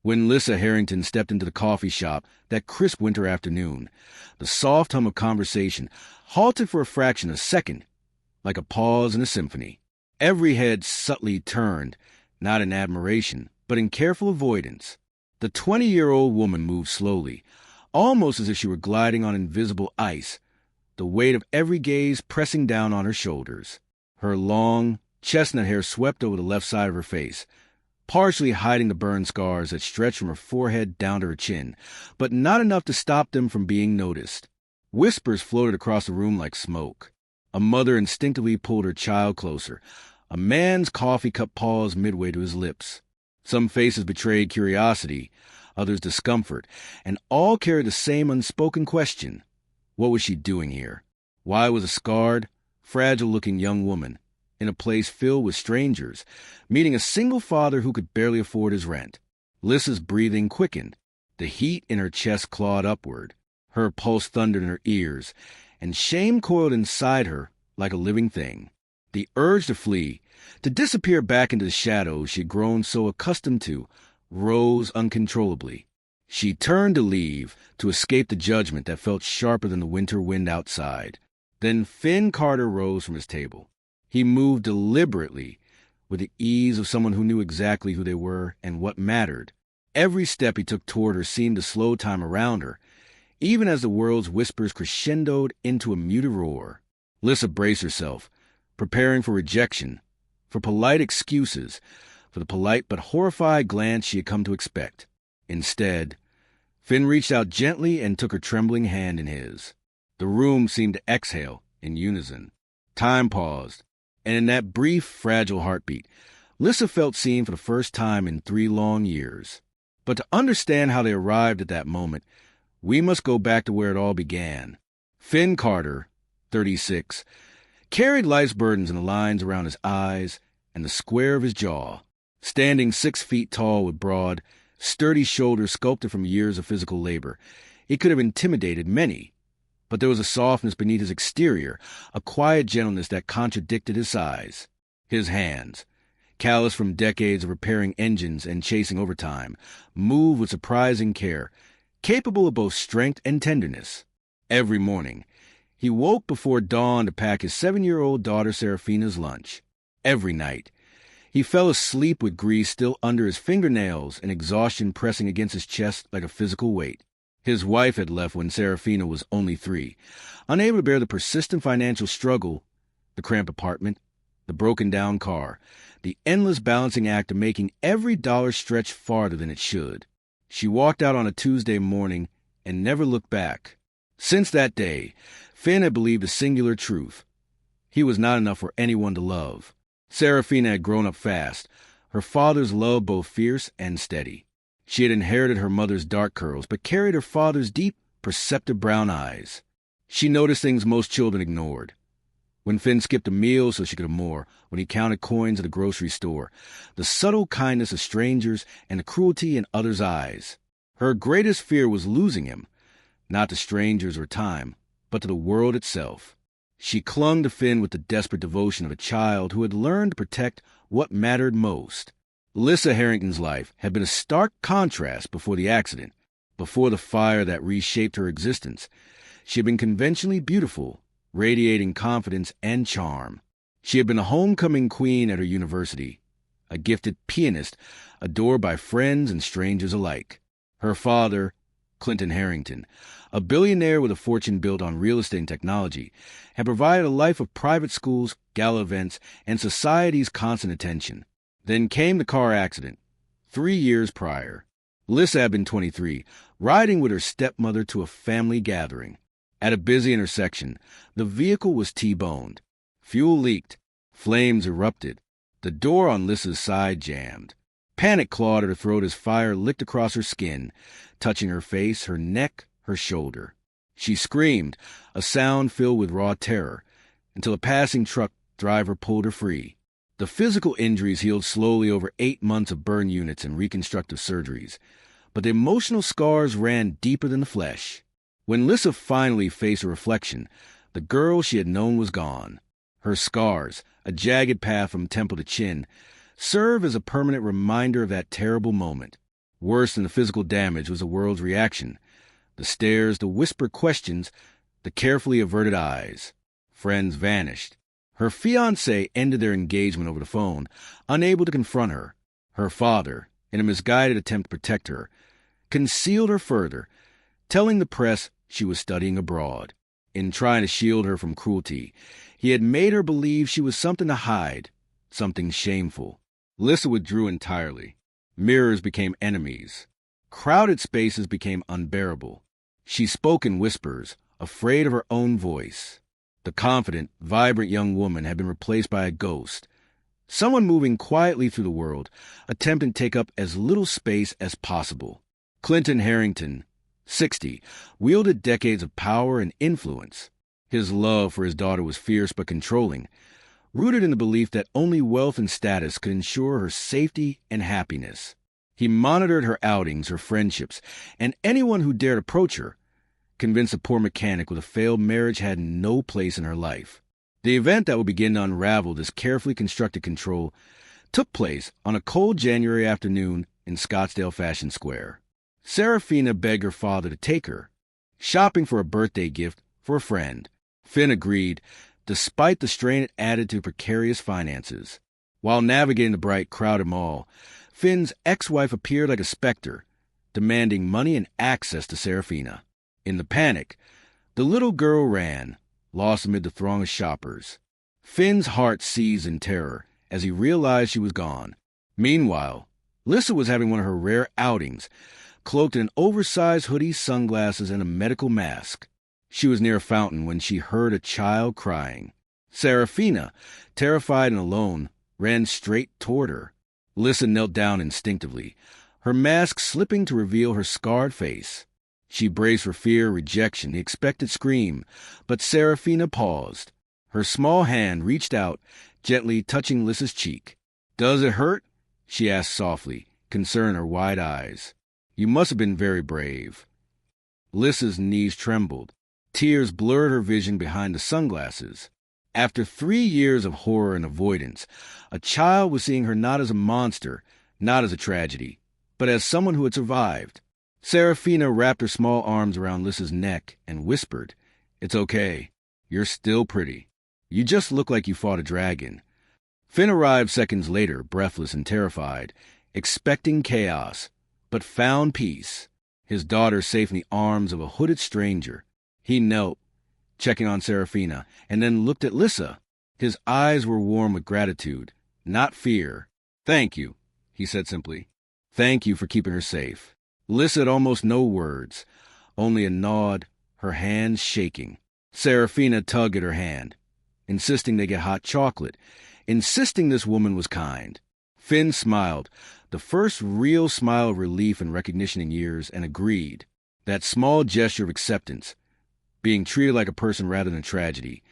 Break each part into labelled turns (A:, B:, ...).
A: When Lissa Harrington stepped into the coffee shop that crisp winter afternoon, the soft hum of conversation halted for a fraction of a second, like a pause in a symphony. Every head subtly turned, not in admiration, but in careful avoidance. The 20-year-old woman moved slowly, almost as if she were gliding on invisible ice, the weight of every gaze pressing down on her shoulders. Her long, chestnut hair swept over the left side of her face, partially hiding the burn scars that stretched from her forehead down to her chin, but not enough to stop them from being noticed. Whispers floated across the room like smoke. A mother instinctively pulled her child closer. A man's coffee cup paused midway to his lips. Some faces betrayed curiosity, others discomfort, and all carried the same unspoken question. What was she doing here? Why was a scarred, fragile-looking young woman in a place filled with strangers, meeting a single father who could barely afford his rent? Lissa's breathing quickened. The heat in her chest clawed upward. Her pulse thundered in her ears, and shame coiled inside her like a living thing. The urge to flee, to disappear back into the shadows she had grown so accustomed to, rose uncontrollably. She turned to leave, to escape the judgment that felt sharper than the winter wind outside. Then Finn Carter rose from his table. He moved deliberately, with the ease of someone who knew exactly who they were and what mattered. Every step he took toward her seemed to slow time around her, even as the world's whispers crescendoed into a muted roar. Lissa braced herself, preparing for rejection, for polite excuses, for the polite but horrified glance she had come to expect. Instead, Finn reached out gently and took her trembling hand in his. The room seemed to exhale in unison. Time paused, and in that brief, fragile heartbeat, Lissa felt seen for the first time in 3 long years. But to understand how they arrived at that moment, we must go back to where it all began. Finn Carter, 36, carried life's burdens in the lines around his eyes and the square of his jaw. Standing 6 feet tall with broad, sturdy shoulders sculpted from years of physical labor, he could have intimidated many. But there was a softness beneath his exterior, a quiet gentleness that contradicted his size. His hands, calloused from decades of repairing engines and chasing overtime, moved with surprising care, capable of both strength and tenderness. Every morning, he woke before dawn to pack his 7-year-old daughter Serafina's lunch. Every night, he fell asleep with grease still under his fingernails and exhaustion pressing against his chest like a physical weight. His wife had left when Serafina was only 3, unable to bear the persistent financial struggle, the cramped apartment, the broken-down car, the endless balancing act of making every dollar stretch farther than it should. She walked out on a Tuesday morning and never looked back. Since that day, Finn had believed a singular truth. He was not enough for anyone to love. Serafina had grown up fast, her father's love both fierce and steady. She had inherited her mother's dark curls, but carried her father's deep, perceptive brown eyes. She noticed things most children ignored. When Finn skipped a meal so she could have more, when he counted coins at a grocery store, the subtle kindness of strangers and the cruelty in others' eyes. Her greatest fear was losing him, not to strangers or time, but to the world itself. She clung to Finn with the desperate devotion of a child who had learned to protect what mattered most. Lissa Harrington's life had been a stark contrast before the accident, before the fire that reshaped her existence. She had been conventionally beautiful, radiating confidence and charm. She had been a homecoming queen at her university, a gifted pianist adored by friends and strangers alike. Her father, Clinton Harrington, a billionaire with a fortune built on real estate and technology, had provided a life of private schools, gala events, and society's constant attention. Then came the car accident, 3 years prior. Lissa had been 23, riding with her stepmother to a family gathering. At a busy intersection, the vehicle was T-boned. Fuel leaked. Flames erupted. The door on Lissa's side jammed. Panic clawed at her throat as fire licked across her skin, touching her face, her neck, her shoulder. She screamed, a sound filled with raw terror, until a passing truck driver pulled her free. The physical injuries healed slowly over 8 months of burn units and reconstructive surgeries, but the emotional scars ran deeper than the flesh. When Lissa finally faced a reflection, the girl she had known was gone. Her scars, a jagged path from temple to chin, served as a permanent reminder of that terrible moment. Worse than the physical damage was the world's reaction. The stares, the whispered questions, the carefully averted eyes. Friends vanished. Her fiancé ended their engagement over the phone, unable to confront her. Her father, in a misguided attempt to protect her, concealed her further, telling the press she was studying abroad. In trying to shield her from cruelty, he had made her believe she was something to hide, something shameful. Lissa withdrew entirely. Mirrors became enemies. Crowded spaces became unbearable. She spoke in whispers, afraid of her own voice. The confident, vibrant young woman had been replaced by a ghost, someone moving quietly through the world, attempting to take up as little space as possible. Clinton Harrington, 60, wielded decades of power and influence. His love for his daughter was fierce but controlling, rooted in the belief that only wealth and status could ensure her safety and happiness. He monitored her outings, her friendships, and anyone who dared approach her, convinced a poor mechanic with a failed marriage had no place in her life. The event that would begin to unravel this carefully constructed control took place on a cold January afternoon in Scottsdale Fashion Square. Serafina begged her father to take her, shopping for a birthday gift for a friend. Finn agreed, despite the strain it added to precarious finances. While navigating the bright, crowded mall, Finn's ex-wife appeared like a specter, demanding money and access to Serafina. In the panic, the little girl ran, lost amid the throng of shoppers. Finn's heart seized in terror as he realized she was gone. Meanwhile, Lissa was having one of her rare outings, cloaked in an oversized hoodie, sunglasses, and a medical mask. She was near a fountain when she heard a child crying. Serafina, terrified and alone, ran straight toward her. Lissa knelt down instinctively, her mask slipping to reveal her scarred face. She braced for fear, rejection, the expected scream, but Serafina paused. Her small hand reached out, gently touching Lissa's cheek. "Does it hurt?" she asked softly, concern in her wide eyes. "You must have been very brave." Lissa's knees trembled. Tears blurred her vision behind the sunglasses. After 3 years of horror and avoidance, a child was seeing her not as a monster, not as a tragedy, but as someone who had survived. Serafina wrapped her small arms around Lissa's neck and whispered, "It's okay. You're still pretty. You just look like you fought a dragon." Finn arrived seconds later, breathless and terrified, expecting chaos, but found peace. His daughter safe in the arms of a hooded stranger. He knelt, checking on Serafina, and then looked at Lissa. His eyes were warm with gratitude, not fear. "Thank you," he said simply. "Thank you for keeping her safe." Lissa had almost no words, only a nod, her hands shaking. Serafina tugged at her hand, insisting they get hot chocolate, insisting this woman was kind. Finn smiled, the first real smile of relief and recognition in years, and agreed. That small gesture of acceptance, being treated like a person rather than a tragedy,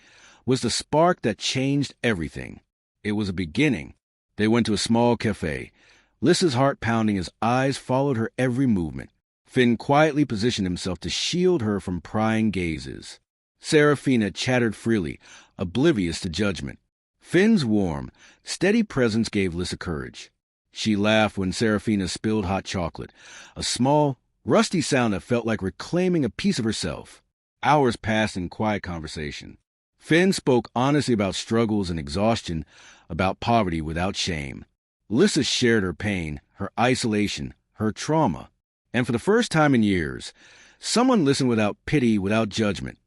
A: was the spark that changed everything. It was a beginning. They went to a small cafe. Lissa's heart pounding, his eyes followed her every movement. Finn quietly positioned himself to shield her from prying gazes. Serafina chattered freely, oblivious to judgment. Finn's warm, steady presence gave Lissa courage. She laughed when Serafina spilled hot chocolate, a small, rusty sound that felt like reclaiming a piece of herself. Hours passed in quiet conversation. Finn spoke honestly about struggles and exhaustion, about poverty without shame. Lissa shared her pain, her isolation, her trauma. And for the first time in years, someone listened without pity, without judgment,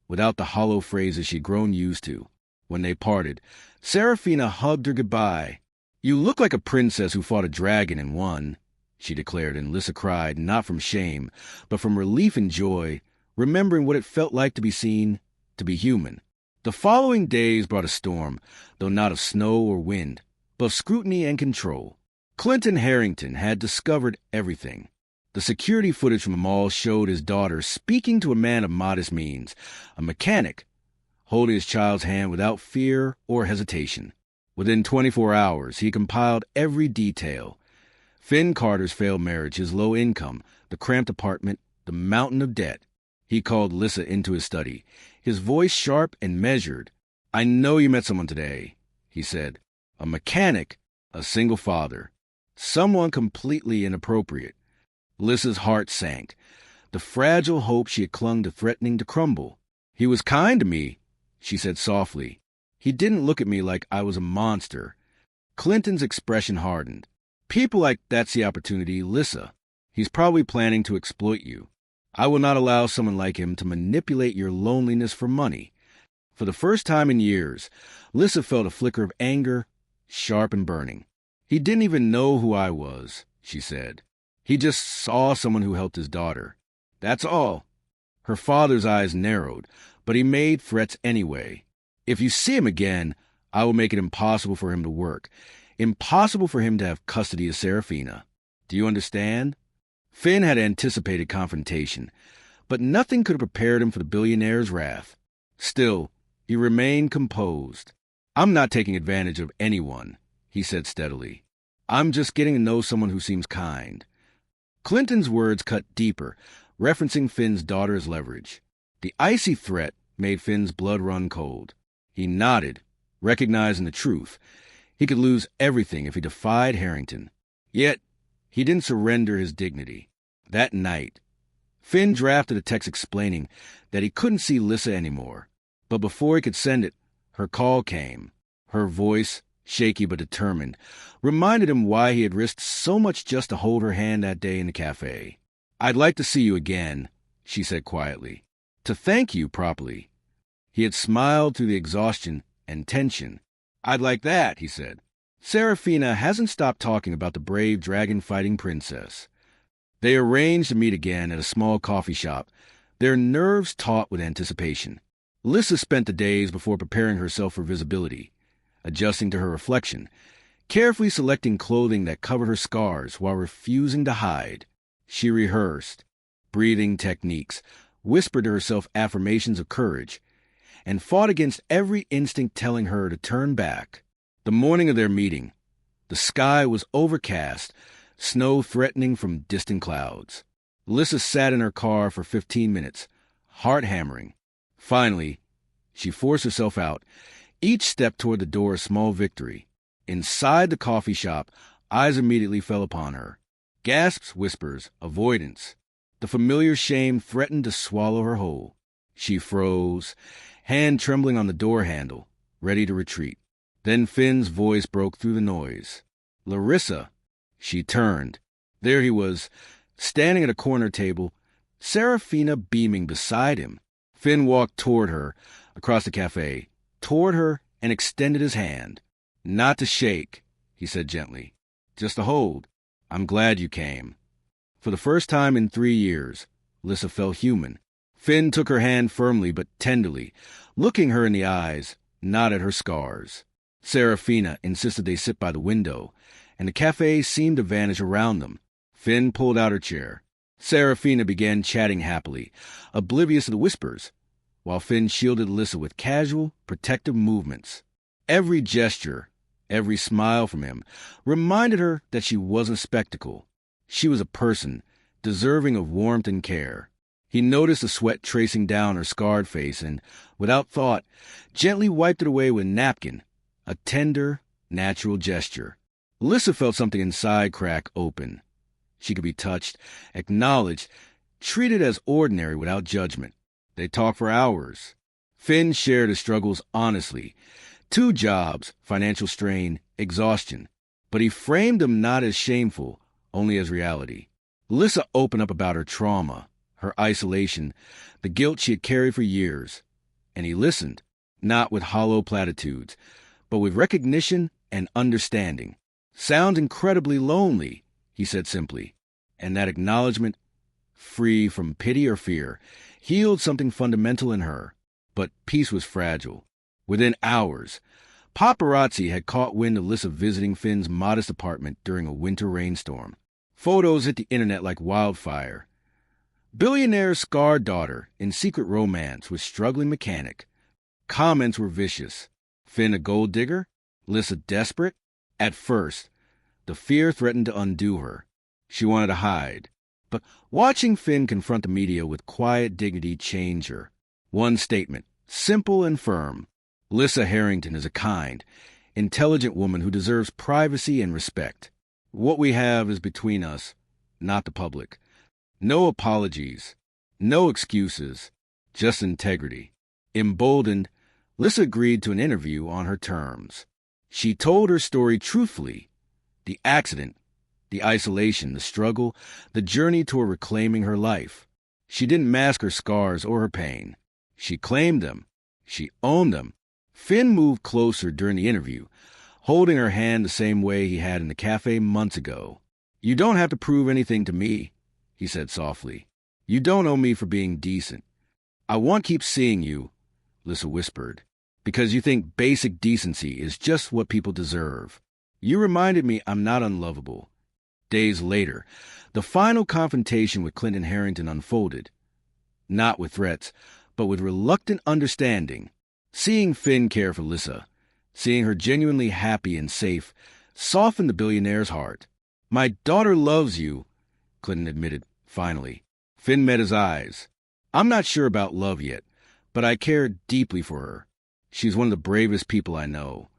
A: without the hollow phrases she'd grown used to. When they parted, Serafina hugged her goodbye. "You look like a princess who fought a dragon and won," she declared, and Lissa cried, not from shame, but from relief and joy, remembering what it felt like to be seen, to be human. The following days brought a storm, though not of snow or wind, but of scrutiny and control. Clinton Harrington had discovered everything. The security footage from the mall showed his daughter speaking to a man of modest means, a mechanic, holding his child's hand without fear or hesitation. Within 24 hours, he compiled every detail. Finn Carter's failed marriage, his low income, the cramped apartment, the mountain of debt. He called Lissa into his study, his voice sharp and measured. "I know you met someone today," he said. "A mechanic, a single father, someone completely inappropriate. Lissa's heart sank. The fragile hope she had clung to threatening to crumble. "He was kind to me," she said softly. "He didn't look at me like I was a monster." Clinton's expression hardened. "People like that's the opportunity, Lissa. He's probably planning to exploit you. I will not allow someone like him to manipulate your loneliness for money." For the first time in years, Lissa felt a flicker of anger, sharp and burning. "He didn't even know who I was," she said. "He just saw someone who helped his daughter. That's all." Her father's eyes narrowed, but he made threats anyway. "If you see him again, I will make it impossible for him to work. Impossible for him to have custody of Serafina. Do you understand?" Finn had anticipated confrontation, but nothing could have prepared him for the billionaire's wrath. Still, he remained composed. "I'm not taking advantage of anyone," he said steadily. "I'm just getting to know someone who seems kind." Clinton's words cut deeper, referencing Finn's daughter's leverage. The icy threat made Finn's blood run cold. He nodded, recognizing the truth. He could lose everything if he defied Harrington. Yet, he didn't surrender his dignity. That night, Finn drafted a text explaining that he couldn't see Lissa anymore. But before he could send it, her call came. Her voice, shaky but determined, reminded him why he had risked so much just to hold her hand that day in the cafe. "I'd like to see you again," she said quietly. "To thank you properly." He had smiled through the exhaustion and tension. "I'd like that," he said. "Serafina hasn't stopped talking about the brave dragon-fighting princess." They arranged to meet again at a small coffee shop, their nerves taut with anticipation. Lissa spent the days before preparing herself for visibility, adjusting to her reflection, carefully selecting clothing that covered her scars while refusing to hide. She rehearsed breathing techniques, whispered to herself affirmations of courage, and fought against every instinct telling her to turn back. The morning of their meeting, the sky was overcast, snow threatening from distant clouds. Lissa sat in her car for 15 minutes, heart hammering. Finally, she forced herself out, each step toward the door a small victory. Inside the coffee shop, eyes immediately fell upon her. Gasps, whispers, avoidance. The familiar shame threatened to swallow her whole. She froze, hand trembling on the door handle, ready to retreat. Then Finn's voice broke through the noise. "Larissa." She turned. There he was, standing at a corner table, Serafina beaming beside him. Finn walked toward her, across the cafe, toward her, and extended his hand. "Not to shake," he said gently. "Just to hold. I'm glad you came." For the first time in 3 years, Lissa felt human. Finn took her hand firmly but tenderly, looking her in the eyes, not at her scars. Serafina insisted they sit by the window, and the cafe seemed to vanish around them. Finn pulled out her chair. Serafina began chatting happily, oblivious of the whispers, while Finn shielded Lissa with casual, protective movements. Every gesture, every smile from him, reminded her that she wasn't a spectacle. She was a person, deserving of warmth and care. He noticed the sweat tracing down her scarred face and, without thought, gently wiped it away with a napkin, a tender, natural gesture. Lissa felt something inside crack open. She could be touched, acknowledged, treated as ordinary without judgment. They talked for hours. Finn shared his struggles honestly. 2 jobs, financial strain, exhaustion. But he framed them not as shameful, only as reality. Lissa opened up about her trauma, her isolation, the guilt she had carried for years. And he listened, not with hollow platitudes, but with recognition and understanding. "Sounds incredibly lonely," he said simply. And that acknowledgement, free from pity or fear, healed something fundamental in her. But peace was fragile. Within hours, paparazzi had caught wind of Lissa visiting Finn's modest apartment during a winter rainstorm. Photos hit the internet like wildfire. Billionaire's scarred daughter in secret romance with struggling mechanic. Comments were vicious. Finn a gold digger? Lissa desperate? At first, the fear threatened to undo her. She wanted to hide. But watching Finn confront the media with quiet dignity changed her. One statement, simple and firm. Lissa Harrington is a kind, intelligent woman who deserves privacy and respect. What we have is between us, not the public. No apologies, no excuses, just integrity. Emboldened, Lissa agreed to an interview on her terms. She told her story truthfully. The accident, the isolation, the struggle, the journey toward reclaiming her life. She didn't mask her scars or her pain. She claimed them. She owned them. Finn moved closer during the interview, holding her hand the same way he had in the cafe months ago. "You don't have to prove anything to me," he said softly. "You don't owe me for being decent. I won't keep seeing you," Lissa whispered, "because you think basic decency is just what people deserve. You reminded me I'm not unlovable." Days later, the final confrontation with Clinton Harrington unfolded. Not with threats, but with reluctant understanding. Seeing Finn care for Lissa, seeing her genuinely happy and safe, softened the billionaire's heart. "My daughter loves you," Clinton admitted, finally. Finn met his eyes. "I'm not sure about love yet, but I care deeply for her. She's one of the bravest people I know."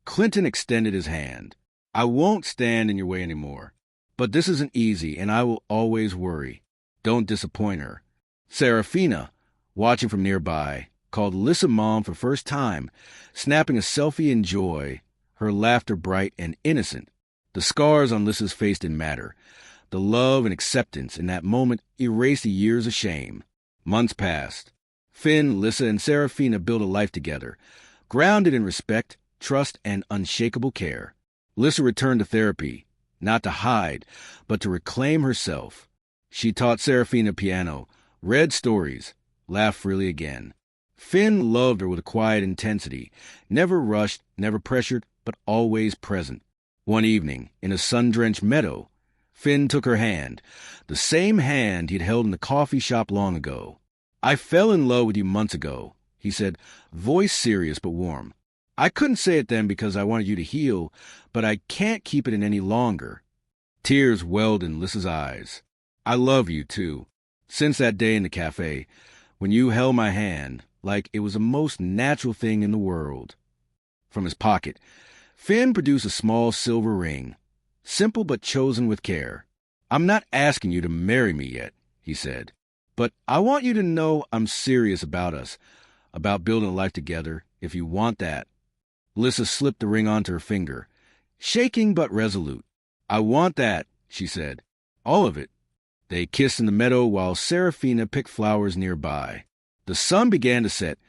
A: Clinton extended his hand. "I won't stand in your way anymore. But this isn't easy, and I will always worry. Don't disappoint her." Serafina, watching from nearby, called Lissa Mom for first time, snapping a selfie in joy, her laughter bright and innocent. The scars on Lissa's face didn't matter. The love and acceptance in that moment erased the years of shame. Months passed. Finn, Lissa, and Serafina built a life together, grounded in respect, trust, and unshakable care. Lissa returned to therapy, not to hide, but to reclaim herself. She taught Serafina piano, read stories, laughed freely again. Finn loved her with a quiet intensity, never rushed, never pressured, but always present. One evening, in a sun-drenched meadow, Finn took her hand, the same hand he'd held in the coffee shop long ago. "I fell in love with you months ago," he said, voice serious but warm. "I couldn't say it then because I wanted you to heal, but I can't keep it in any longer." Tears welled in Lissa's eyes. "I love you, too. Since that day in the cafe, when you held my hand, like it was the most natural thing in the world." From his pocket, Finn produced a small silver ring, simple but chosen with care. "I'm not asking you to marry me yet," he said, "but I want you to know I'm serious about us, about building a life together, if you want that." Lissa slipped the ring onto her finger, shaking but resolute. "I want that," she said. "All of it." They kissed in the meadow while Serafina picked flowers nearby. The sun began to set,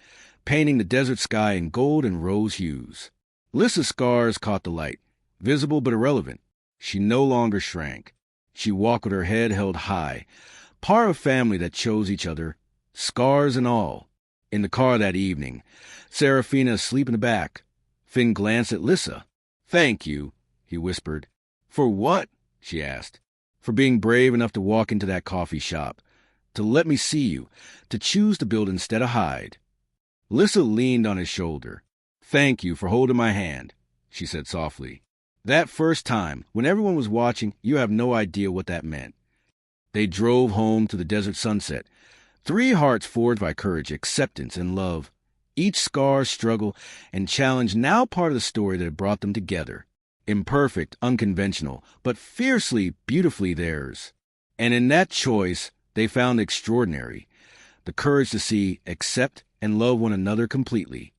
A: painting the desert sky in gold and rose hues. Lissa's scars caught the light, visible but irrelevant. She no longer shrank. She walked with her head held high, part of a family that chose each other, scars and all. In the car that evening, Serafina asleep in the back, Finn glanced at Lissa. "Thank you," he whispered. "For what?" she asked. "For being brave enough to walk into that coffee shop, to let me see you, to choose to build instead of hide." Lissa leaned on his shoulder. "Thank you for holding my hand," she said softly. "That first time, when everyone was watching, you have no idea what that meant." They drove home to the desert sunset, three hearts forged by courage, acceptance, and love. Each scar, struggle, and challenge now part of the story that had brought them together. Imperfect, unconventional, but fiercely, beautifully theirs. And in that choice, they found the extraordinary, the courage to see, accept, and love one another completely.